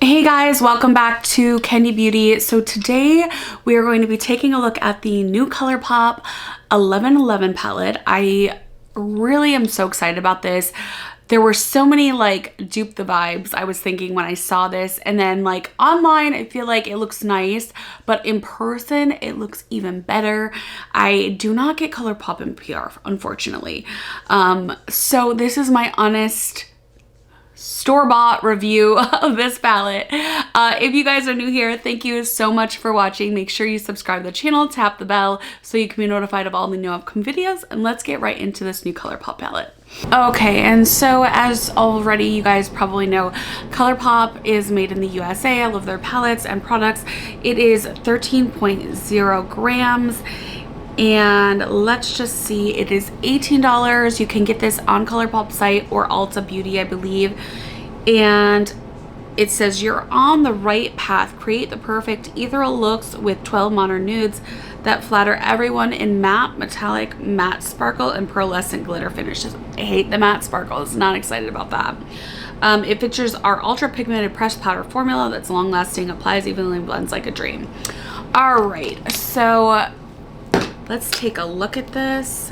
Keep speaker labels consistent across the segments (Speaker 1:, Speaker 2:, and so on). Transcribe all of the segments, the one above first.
Speaker 1: Hey guys, welcome back to Candy Beauty. So today we are going to be taking a look at the new Colourpop 1111 palette. I really am so excited about this. There were so many like dupe the vibes I was thinking when I saw this, and then like online I feel like it looks nice, but in person it looks even better. I do not get Colourpop in PR, unfortunately. So this is my honest store-bought review of this palette. If you guys are new here, thank you so much for watching. Make sure you subscribe to the channel, tap the bell so you can be notified of all the new upcoming videos, and let's get right into this new Colourpop palette. Okay, and so as already you guys probably know, Colourpop is made in the USA. I love their palettes and products. It is 13.0 grams. And let's just see, it is $18. You can get this on Colourpop site or Ulta Beauty, I believe. And it says you're on the right path. Create the perfect ethereal looks with 12 modern nudes that flatter everyone in matte, metallic, matte sparkle, and pearlescent glitter finishes. I hate the matte sparkles. Not excited about that. It features our ultra pigmented pressed powder formula that's long lasting, applies evenly, blends like a dream. All right, so let's take a look at this.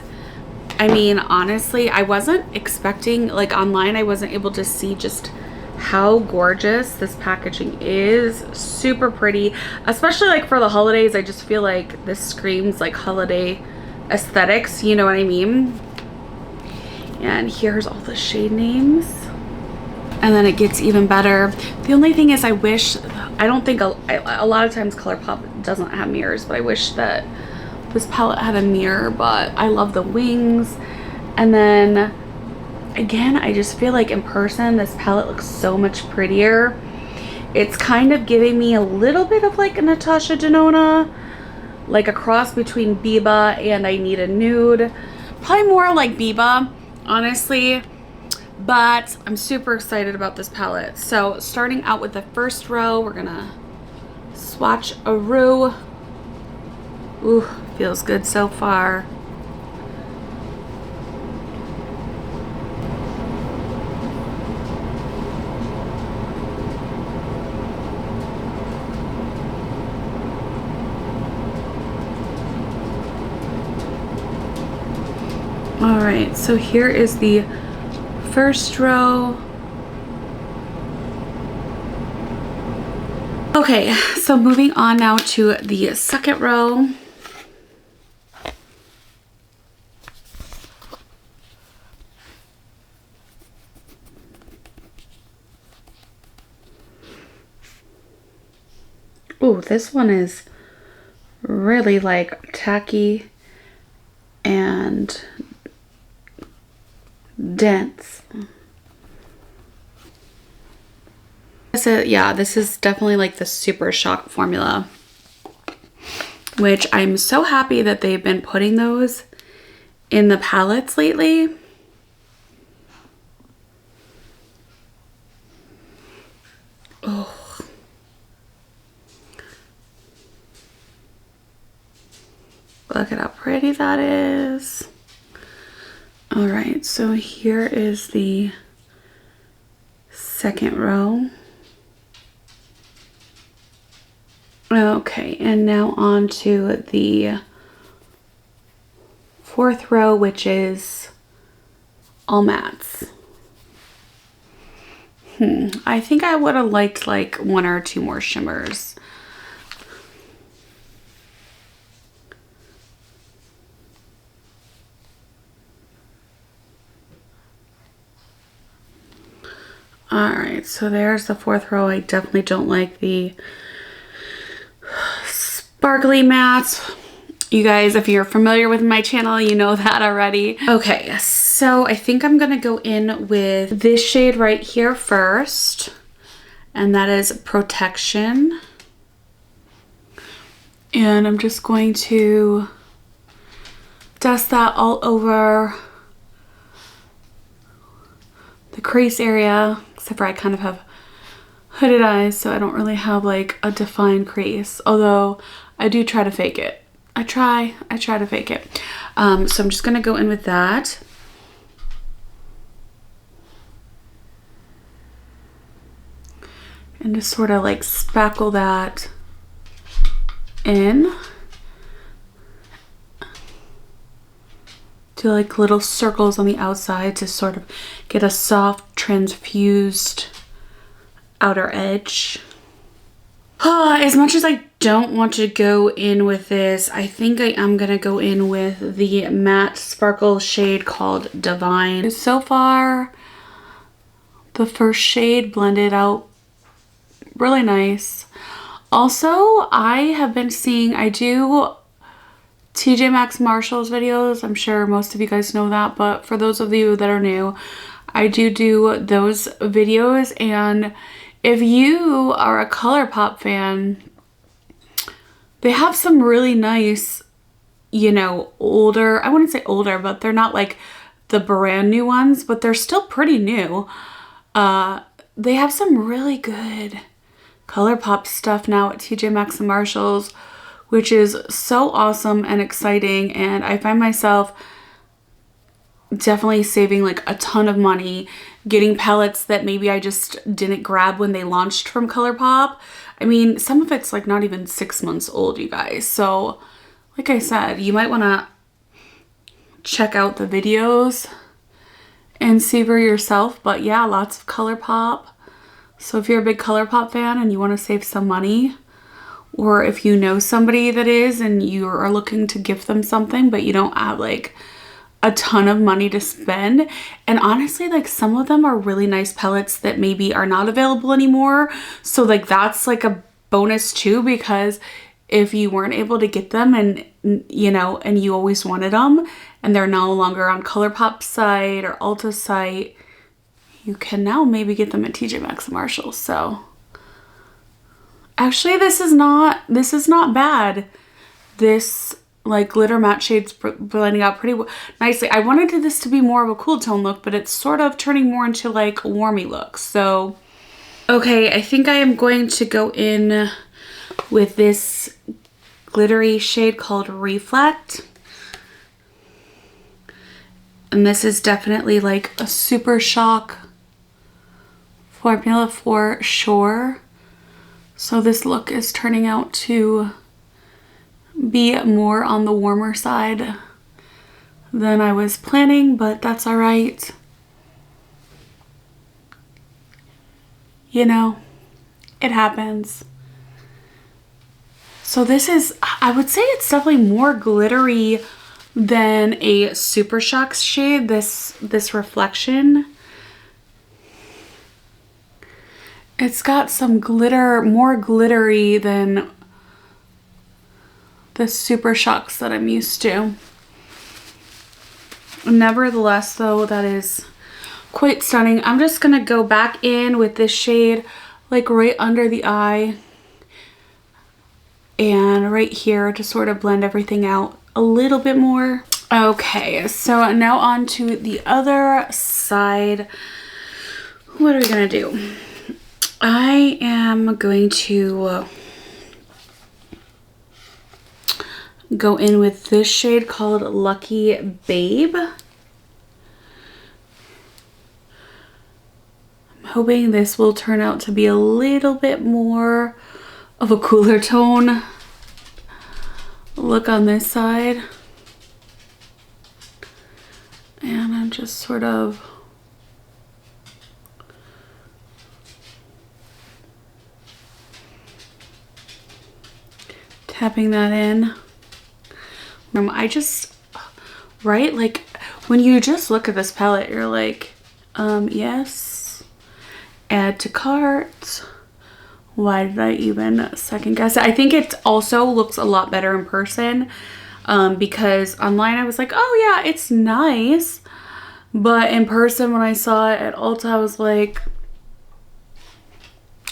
Speaker 1: I mean, honestly, I wasn't expecting, like online, I wasn't able to see just how gorgeous this packaging is. Super pretty, especially like for the holidays. I just feel like this screams like holiday aesthetics, you know what I mean? And here's all the shade names. And then it gets even better. The only thing is I don't think a lot of times Colourpop doesn't have mirrors, but I wish that this palette had a mirror. But I love the wings. And then again, I just feel like in person this palette looks so much prettier. It's kind of giving me a little bit of like a Natasha Denona, like a cross between Biba and I Need a Nude. Probably more like Biba, honestly, but I'm super excited about this palette. So starting out with the first row, we're gonna swatch a roux. Ooh, feels good so far. All right, so here is the first row. Okay, so moving on now to the second row. Ooh, this one is really like tacky and dense. This is definitely like the Super Shock formula, which I'm so happy that they've been putting those in the palettes lately. Oh. Look at how pretty that is. All right, so here is the second row. Okay, and now on to the fourth row, which is all mattes. I think I would have liked like one or two more shimmers. All right, so there's the fourth row. I definitely don't like the sparkly mattes. You guys, if you're familiar with my channel, you know that already. Okay, so I think I'm gonna go in with this shade right here first, and that is Protection. And I'm just going to dust that all over the crease area, except for I kind of have hooded eyes, so I don't really have like a defined crease, although I do try to fake it. I try to fake it. So I'm just gonna go in with that. and just sort of like spackle that in. Do like little circles on the outside to sort of get a soft transfused outer edge. As much as I don't want to go in with this, I think I am gonna go in with the matte sparkle shade called Divine. So far, the first shade blended out really nice. Also, I have been seeing, I do TJ Maxx Marshall's videos. I'm sure most of you guys know that, but for those of you that are new, I do those videos, and if you are a Colourpop fan, they have some really nice, you know, older, I wouldn't say older, but they're not like the brand new ones, but they're still pretty new. They have some really good Colourpop stuff now at TJ Maxx and Marshalls, which is so awesome and exciting, and I find myself definitely saving like a ton of money getting palettes that maybe I just didn't grab when they launched from Colourpop. I mean, some of it's like not even 6 months old, you guys. So like I said, you might want to check out the videos and see for yourself. But yeah, lots of Colourpop. So if you're a big Colourpop fan and you want to save some money, or if you know somebody that is and you are looking to gift them something but you don't have like a ton of money to spend, and honestly, like some of them are really nice palettes that maybe are not available anymore, so like that's like a bonus too, because if you weren't able to get them and you know, and you always wanted them and they're no longer on Colourpop's site or Ulta's site, you can now maybe get them at TJ Maxx and Marshalls. So actually this is not bad. This like glitter matte shades blending out pretty nicely. I wanted this to be more of a cool tone look, but it's sort of turning more into like a warmy look. So okay, I think I am going to go in with this glittery shade called Reflect. And this is definitely like a Super Shock formula for sure. So this look is turning out to be more on the warmer side than I was planning, but that's all right. You know, it happens. So this is, I would say it's definitely more glittery than a Super Shock shade, this Reflection. It's got some glitter, more glittery than the Super Shocks that I'm used to. Nevertheless, though, that is quite stunning. I'm just gonna go back in with this shade like right under the eye and right here to sort of blend everything out a little bit more. Okay, so now on to the other side. What are we gonna do? I am going to go in with this shade called Lucky Babe. I'm hoping this will turn out to be a little bit more of a cooler tone look on this side. And I'm just sort of tapping that in. I just, right? Like when you just look at this palette, you're like, yes, add to cart. Why did I even second guess it? I think it also looks a lot better in person because online I was like, oh yeah, it's nice. But in person when I saw it at Ulta, I was like,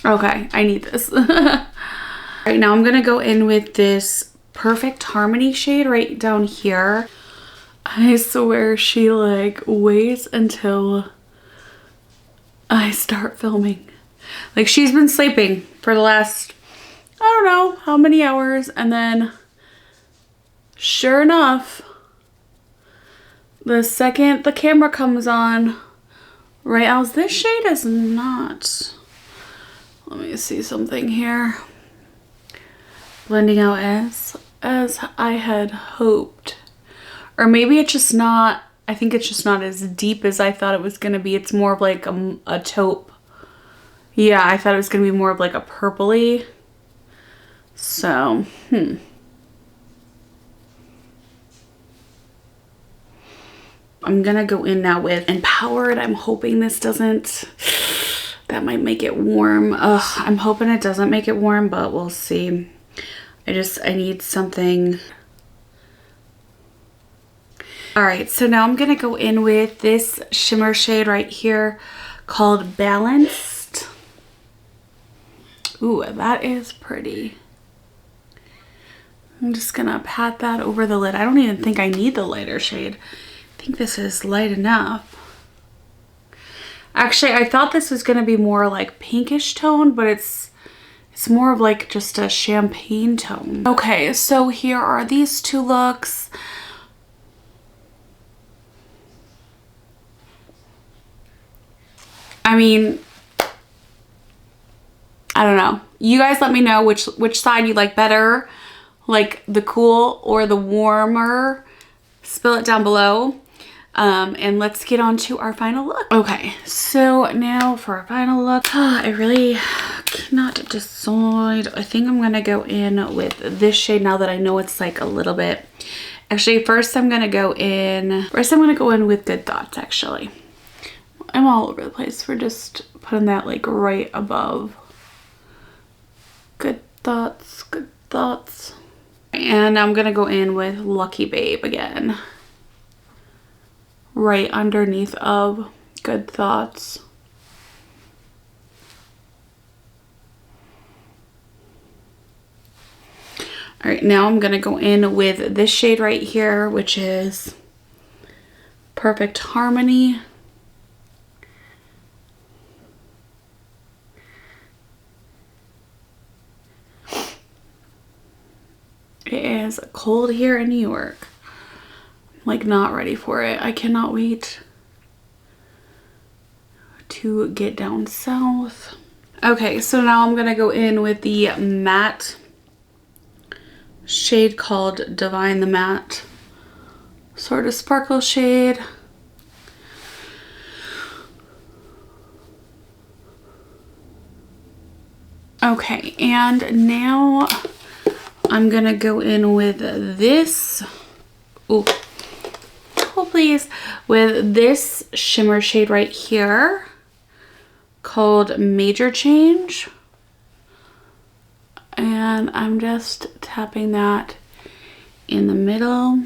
Speaker 1: okay, I need this. Right now I'm gonna go in with this Perfect Harmony shade right down here. I swear she like waits until I start filming. Like she's been sleeping for the last, I don't know how many hours, and then sure enough, the second the camera comes on, right, this shade is not Let me see something here. Blending out as I had hoped. Or maybe it's just not, I think it's just not as deep as I thought it was gonna be. It's more of like a taupe. Yeah, I thought it was gonna be more of like a purpley. So, I'm gonna go in now with Empowered. I'm hoping this doesn't, that might make it warm. Ugh, I'm hoping it doesn't make it warm, but we'll see. I need something. All right, so now I'm gonna go in with this shimmer shade right here called Balanced. Ooh, that is pretty. I'm just gonna pat that over the lid. I don't even think I need the lighter shade. I think this is light enough. Actually, I thought this was gonna be more like pinkish tone, but it's more of like just a champagne tone. Okay, so here are these two looks. I mean, I don't know. You guys let me know which side you like better, like the cool or the warmer. Spill it down below. And let's get on to our final look. Okay, so now for our final look, I really cannot decide. I think I'm gonna go in with this shade now that I know it's like a little bit. Actually, first I'm gonna go in with Good Thoughts, actually. I'm all over the place. We're just putting that like right above Good Thoughts, Good Thoughts. And I'm gonna go in with Lucky Babe again. Right underneath of Good Thoughts. All right, now I'm gonna go in with this shade right here, which is Perfect Harmony. It is cold here in New York. I'm like not ready for it. I cannot wait to get down south. Okay, so now I'm gonna go in with the matte shade called Divine the Matte. Sort of sparkle shade. Okay, and now I'm gonna go in with this, oh please, with this shimmer shade right here called Major Change. And I'm just tapping that in the middle.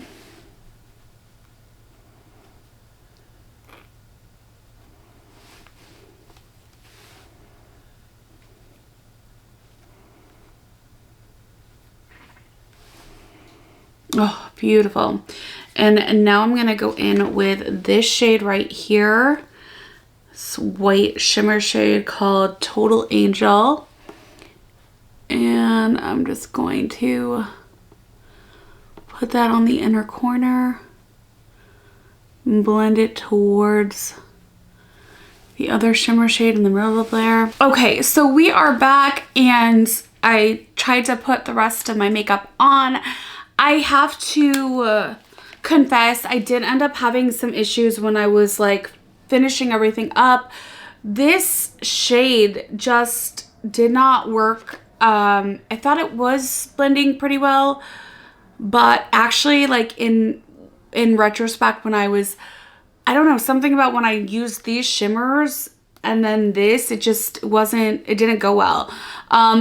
Speaker 1: Oh, beautiful. And now I'm gonna go in with this shade right here. This white shimmer shade called Total Angel. And I'm just going to put that on the inner corner and blend it towards the other shimmer shade in the middle there. Okay, so we are back and I tried to put the rest of my makeup on. I have to confess, I did end up having some issues when I was like finishing everything up. This shade just did not work. I thought it was blending pretty well, but actually like in retrospect when I was, I don't know, something about when I used these shimmers and then this, it just wasn't, it didn't go well.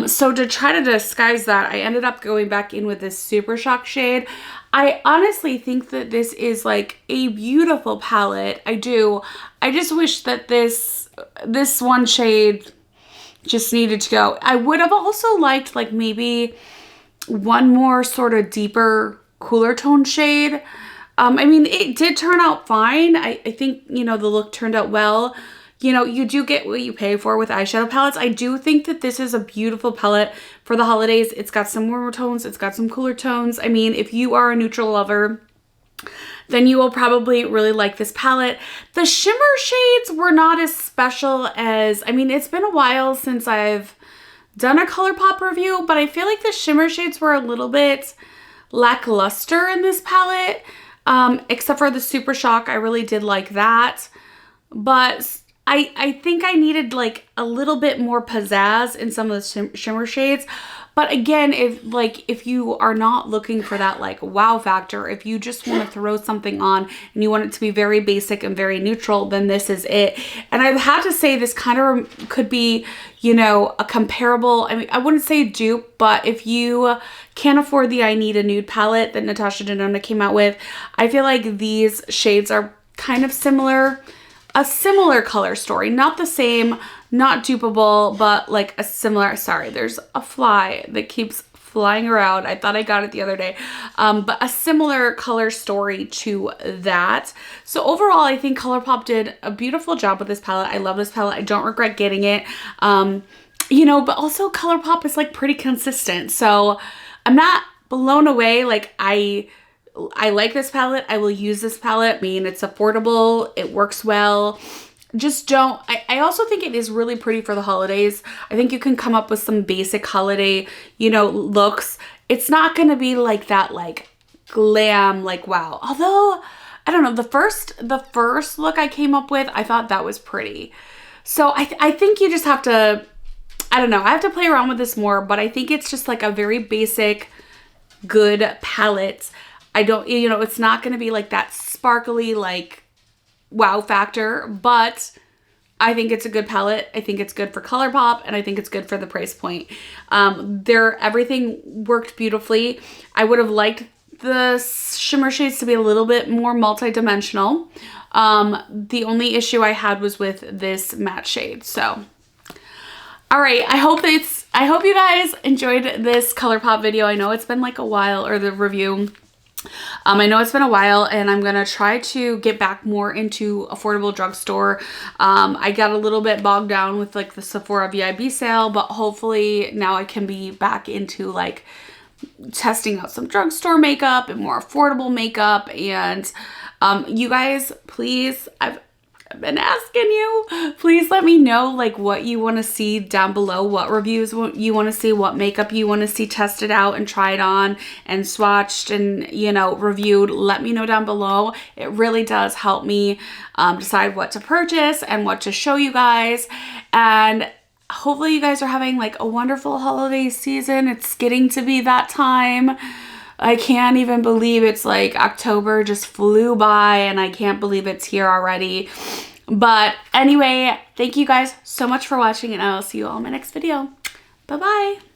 Speaker 1: So to try to disguise that, I ended up going back in with this Super Shock shade. I honestly think that this is like a beautiful palette. I do. I just wish that this one shade just needed to go. I would have also liked like maybe one more sort of deeper, cooler tone shade. I mean, it did turn out fine. I think, you know, the look turned out well. You know, you do get what you pay for with eyeshadow palettes. I do think that this is a beautiful palette for the holidays. It's got some warmer tones. It's got some cooler tones. I mean, if you are a neutral lover, then you will probably really like this palette. The shimmer shades were not as special as, I mean, it's been a while since I've done a Colourpop review, but I feel like the shimmer shades were a little bit lackluster in this palette, except for the Super Shock. I really did like that, but I think I needed like a little bit more pizzazz in some of the shimmer shades. But again, if you are not looking for that like wow factor, if you just want to throw something on and you want it to be very basic and very neutral, then this is it. And I've had to say this kind of could be, you know, a comparable, I mean, I wouldn't say dupe, but if you can't afford the I Need a Nude palette that Natasha Denona came out with, I feel like these shades are kind of similar. A similar color story, not the same, not dupeable, but like a similar, sorry, there's a fly that keeps flying around. I thought I got it the other day, but a similar color story to that. So overall, I think Colourpop did a beautiful job with this palette. I love this palette. I don't regret getting it. You know, but also Colourpop is like pretty consistent. So I'm not blown away. Like I like this palette. I will use this palette. I mean, it's affordable. It works well. Just don't, I also think it is really pretty for the holidays. I think you can come up with some basic holiday, you know, looks. It's not going to be like that, like glam, like wow. Although, I don't know, the first look I came up with, I thought that was pretty. So I think you just have to, I don't know, I have to play around with this more, but I think it's just like a very basic, good palette. I don't, you know, it's not going to be like that sparkly, like, wow factor, but I think it's a good palette. I think it's good for Colourpop, and I think it's good for the price point. Everything worked beautifully. I would have liked the shimmer shades to be a little bit more multi-dimensional. The only issue I had was with this matte shade. So, all right, I hope you guys enjoyed this Colourpop video. I know it's been like a while, or the review. I know it's been a while, and I'm gonna try to get back more into affordable drugstore. I got a little bit bogged down with like the Sephora VIB sale, but hopefully now I can be back into like testing out some drugstore makeup and more affordable makeup. And you guys, please, I've been asking you, please let me know like what you want to see down below, what reviews you want to see, what makeup you want to see tested out and tried on and swatched and, you know, reviewed. Let me know down below. It really does help me decide what to purchase and what to show you guys. And hopefully you guys are having like a wonderful holiday season. It's getting to be that time. I can't even believe it's like October just flew by, and I can't believe it's here already. But anyway, thank you guys so much for watching, and I'll see you all in my next video. Bye-bye.